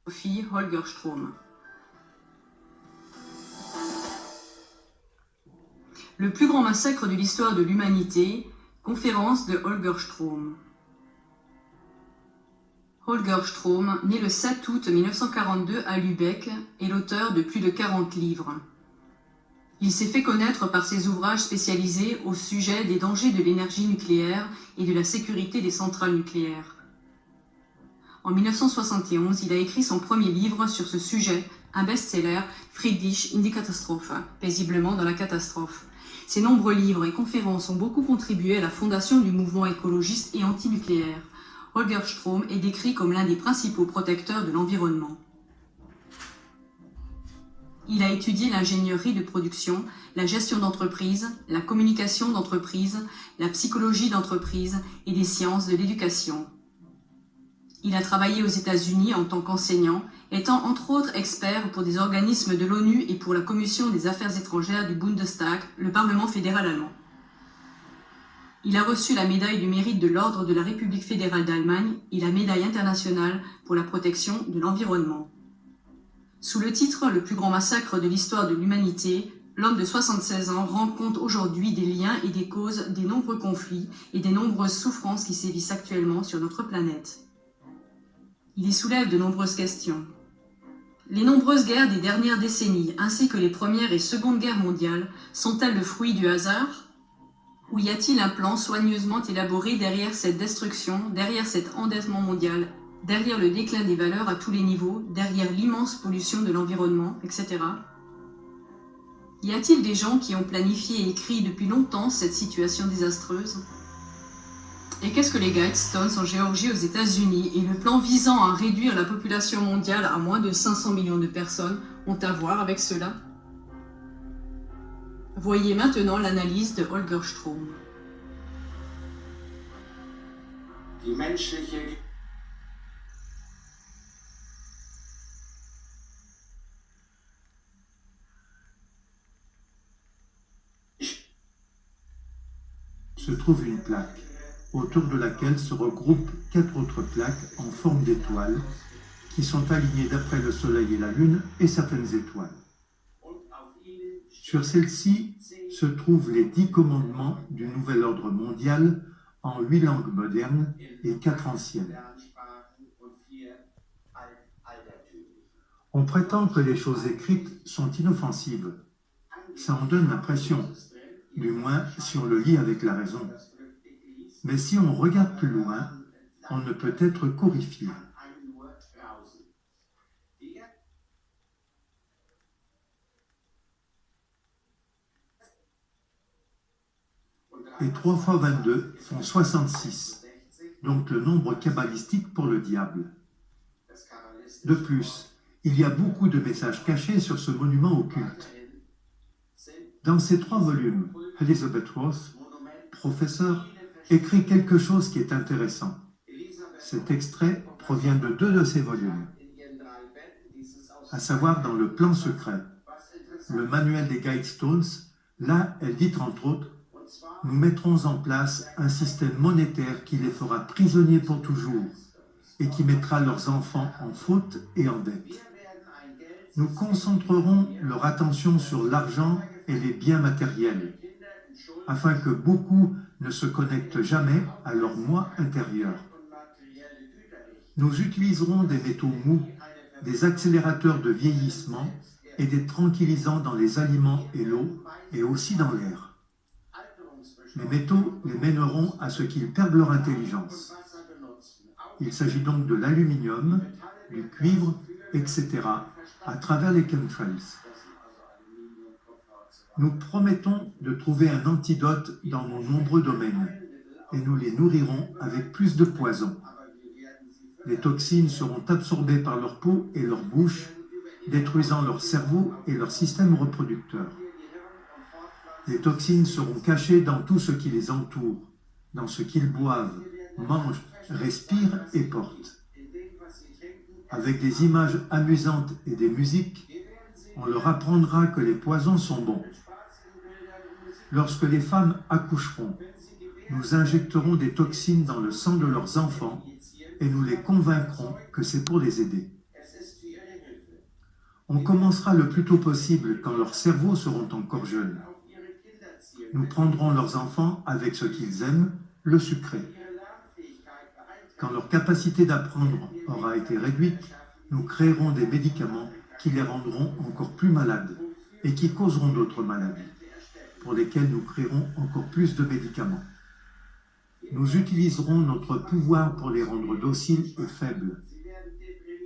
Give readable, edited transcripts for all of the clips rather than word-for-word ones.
Sophie Holger Strohm. Le plus grand massacre de l'histoire de l'humanité, conférence de Holger Strohm. Holger Strohm, né le 7 août 1942 à Lübeck, est l'auteur de plus de 40 livres. Il s'est fait connaître par ses ouvrages spécialisés au sujet des dangers de l'énergie nucléaire et de la sécurité des centrales nucléaires. En 1971, il a écrit son premier livre sur ce sujet, un best-seller, Friedlich in die Katastrophe, paisiblement dans la catastrophe. Ses nombreux livres et conférences ont beaucoup contribué à la fondation du mouvement écologiste et antinucléaire. Holger Strohm est décrit comme l'un des principaux protecteurs de l'environnement. Il a étudié l'ingénierie de production, la gestion d'entreprise, la communication d'entreprise, la psychologie d'entreprise et des sciences de l'éducation. Il a travaillé aux États-Unis en tant qu'enseignant, étant entre autres expert pour des organismes de l'ONU et pour la Commission des Affaires étrangères du Bundestag, le Parlement fédéral allemand. Il a reçu la médaille du mérite de l'Ordre de la République fédérale d'Allemagne et la médaille internationale pour la protection de l'environnement. Sous le titre « Le plus grand massacre de l'histoire de l'humanité », l'homme de 76 ans rend compte aujourd'hui des liens et des causes des nombreux conflits et des nombreuses souffrances qui sévissent actuellement sur notre planète. Il y soulève de nombreuses questions. Les nombreuses guerres des dernières décennies, ainsi que les premières et secondes guerres mondiales, sont-elles le fruit du hasard ? Ou y a-t-il un plan soigneusement élaboré derrière cette destruction, derrière cet endettement mondial, derrière le déclin des valeurs à tous les niveaux, derrière l'immense pollution de l'environnement, etc. Y a-t-il des gens qui ont planifié et écrit depuis longtemps cette situation désastreuse ? Et qu'est-ce que les Guidestones en Géorgie aux États-Unis et le plan visant à réduire la population mondiale à moins de 500 millions de personnes ont à voir avec cela ? Voyez maintenant l'analyse de Holger Strohm. Die menschliche se trouve une plaque, autour de laquelle se regroupent 4 autres plaques en forme d'étoiles, qui sont alignées d'après le Soleil et la Lune et certaines étoiles. Sur celle-ci se trouvent les 10 commandements du nouvel ordre mondial en 8 langues modernes et 4 anciennes. On prétend que les choses écrites sont inoffensives. Ça en donne l'impression, du moins si on le lit avec la raison. Mais si on regarde plus loin, on ne peut être qu'horrifié. Et 3 fois 22 font 66, donc le nombre kabbalistique pour le diable. De plus, il y a beaucoup de messages cachés sur ce monument occulte. Dans ces 3 volumes, Elizabeth Ross, professeur, écrit quelque chose qui est intéressant. Cet extrait provient de 2 de ces volumes, à savoir dans le plan secret, le manuel des Guidestones. Là, elle dit entre autres: nous mettrons en place un système monétaire qui les fera prisonniers pour toujours et qui mettra leurs enfants en faute et en dette. Nous concentrerons leur attention sur l'argent et les biens matériels, afin que beaucoup ne se connectent jamais à leur moi intérieur. Nous utiliserons des métaux mous, des accélérateurs de vieillissement et des tranquillisants dans les aliments et l'eau, et aussi dans l'air. Les métaux les mèneront à ce qu'ils perdent leur intelligence. Il s'agit donc de l'aluminium, du cuivre, etc., à travers les chemtrails. Nous promettons de trouver un antidote dans nos nombreux domaines, et nous les nourrirons avec plus de poison. Les toxines seront absorbées par leur peau et leur bouche, détruisant leur cerveau et leur système reproducteur. Les toxines seront cachées dans tout ce qui les entoure, dans ce qu'ils boivent, mangent, respirent et portent. Avec des images amusantes et des musiques, on leur apprendra que les poisons sont bons. Lorsque les femmes accoucheront, nous injecterons des toxines dans le sang de leurs enfants et nous les convaincrons que c'est pour les aider. On commencera le plus tôt possible quand leurs cerveaux seront encore jeunes. Nous prendrons leurs enfants avec ce qu'ils aiment, le sucré. Quand leur capacité d'apprendre aura été réduite, nous créerons des médicaments qui les rendront encore plus malades et qui causeront d'autres maladies, pour lesquelles nous créerons encore plus de médicaments. Nous utiliserons notre pouvoir pour les rendre dociles et faibles.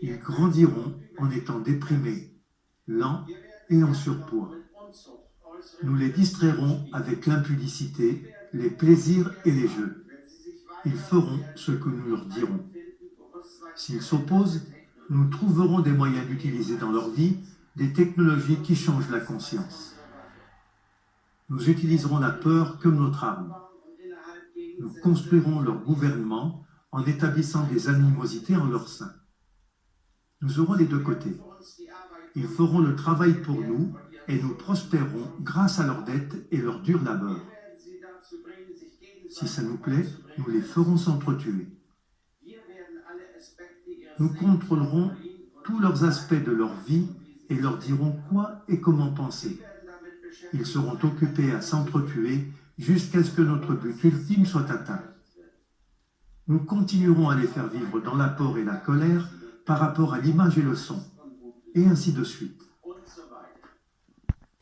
Ils grandiront en étant déprimés, lents et en surpoids. Nous les distrairons avec l'impudicité, les plaisirs et les jeux. Ils feront ce que nous leur dirons. S'ils s'opposent, nous trouverons des moyens d'utiliser dans leur vie des technologies qui changent la conscience. Nous utiliserons la peur comme notre arme. Nous construirons leur gouvernement en établissant des animosités en leur sein. Nous aurons les deux côtés. Ils feront le travail pour nous et nous prospérerons grâce à leurs dettes et leur dur labeur. Si ça nous plaît, nous les ferons s'entretuer. Nous contrôlerons tous leurs aspects de leur vie et leur dirons quoi et comment penser. Ils seront occupés à s'entretuer jusqu'à ce que notre but ultime soit atteint. Nous continuerons à les faire vivre dans la peur et la colère par rapport à l'image et le son, et ainsi de suite.